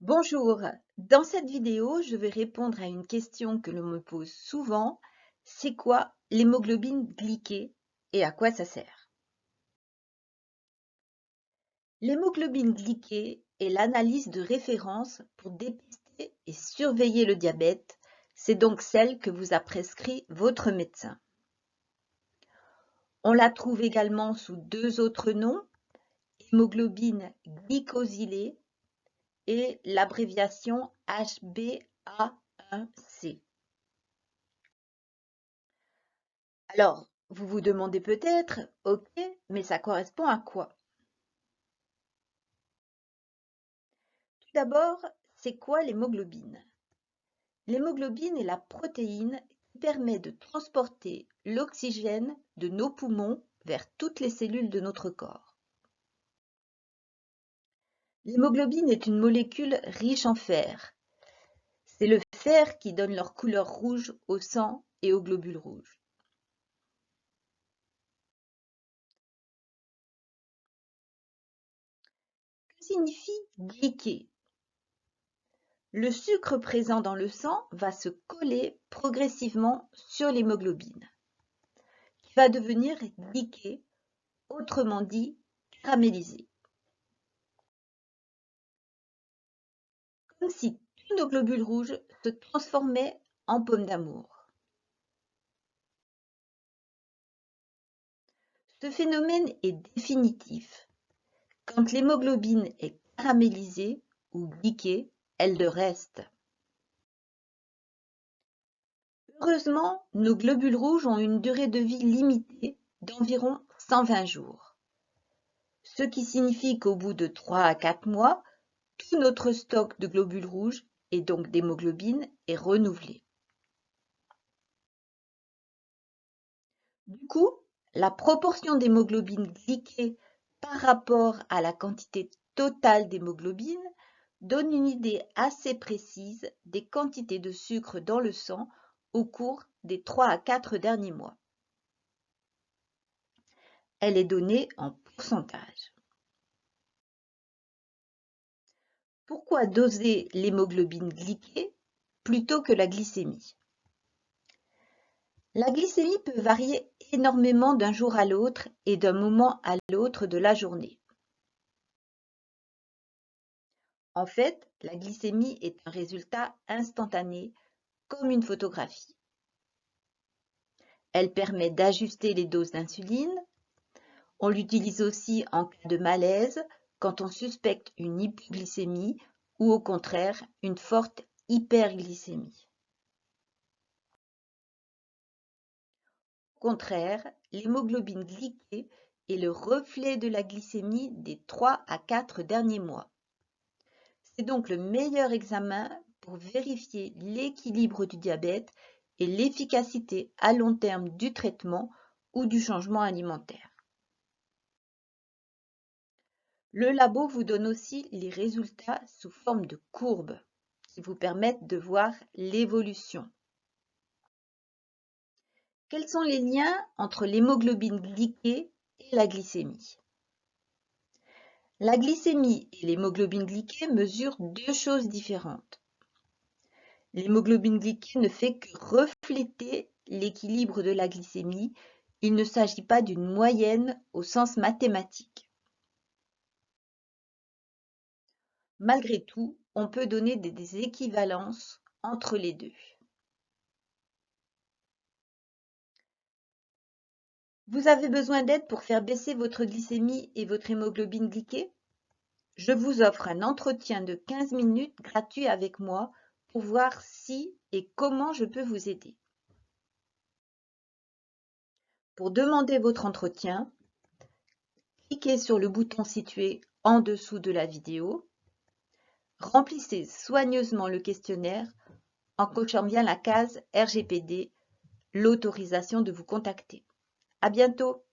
Bonjour, dans cette vidéo, je vais répondre à une question que l'on me pose souvent. C'est quoi l'hémoglobine glyquée et à quoi ça sert? L'hémoglobine glyquée est l'analyse de référence pour dépister et surveiller le diabète. C'est donc celle que vous a prescrit votre médecin. On la trouve également sous deux autres noms, hémoglobine glycosylée et l'abréviation HbA1c. Alors, vous vous demandez peut-être, ok, mais ça correspond à quoi? Tout d'abord, c'est quoi l'hémoglobine? L'hémoglobine est la protéine qui permet de transporter l'oxygène de nos poumons vers toutes les cellules de notre corps. L'hémoglobine est une molécule riche en fer. C'est le fer qui donne leur couleur rouge au sang et aux globules rouges. Que signifie glyquée? Le sucre présent dans le sang va se coller progressivement sur l'hémoglobine, qui va devenir glyquée, autrement dit caramélisée. Comme si tous nos globules rouges se transformaient en pommes d'amour. Ce phénomène est définitif. Quand l'hémoglobine est caramélisée ou glyquée, elle le reste. Heureusement, nos globules rouges ont une durée de vie limitée d'environ 120 jours. Ce qui signifie qu'au bout de 3 à 4 mois, tout notre stock de globules rouges et donc d'hémoglobine est renouvelé. Du coup, la proportion d'hémoglobine glyquée par rapport à la quantité totale d'hémoglobine donne une idée assez précise des quantités de sucre dans le sang au cours des 3 à 4 derniers mois. Elle est donnée en pourcentage. Pourquoi doser l'hémoglobine glyquée plutôt que la glycémie? La glycémie peut varier énormément d'un jour à l'autre et d'un moment à l'autre de la journée. En fait, la glycémie est un résultat instantané, comme une photographie. Elle permet d'ajuster les doses d'insuline. On l'utilise aussi en cas de malaise, quand on suspecte une hypoglycémie ou au contraire une forte hyperglycémie. Au contraire, l'hémoglobine glyquée est le reflet de la glycémie des 3 à 4 derniers mois. C'est donc le meilleur examen pour vérifier l'équilibre du diabète et l'efficacité à long terme du traitement ou du changement alimentaire. Le labo vous donne aussi les résultats sous forme de courbes qui vous permettent de voir l'évolution. Quels sont les liens entre l'hémoglobine glyquée et la glycémie? La glycémie et l'hémoglobine glyquée mesurent deux choses différentes. L'hémoglobine glyquée ne fait que refléter l'équilibre de la glycémie. Il ne s'agit pas d'une moyenne au sens mathématique. Malgré tout, on peut donner des équivalences entre les deux. Vous avez besoin d'aide pour faire baisser votre glycémie et votre hémoglobine glyquée? Je vous offre un entretien de 15 minutes gratuit avec moi pour voir si et comment je peux vous aider. Pour demander votre entretien, cliquez sur le bouton situé en dessous de la vidéo. Remplissez soigneusement le questionnaire en cochant bien la case RGPD, l'autorisation de vous contacter. À bientôt!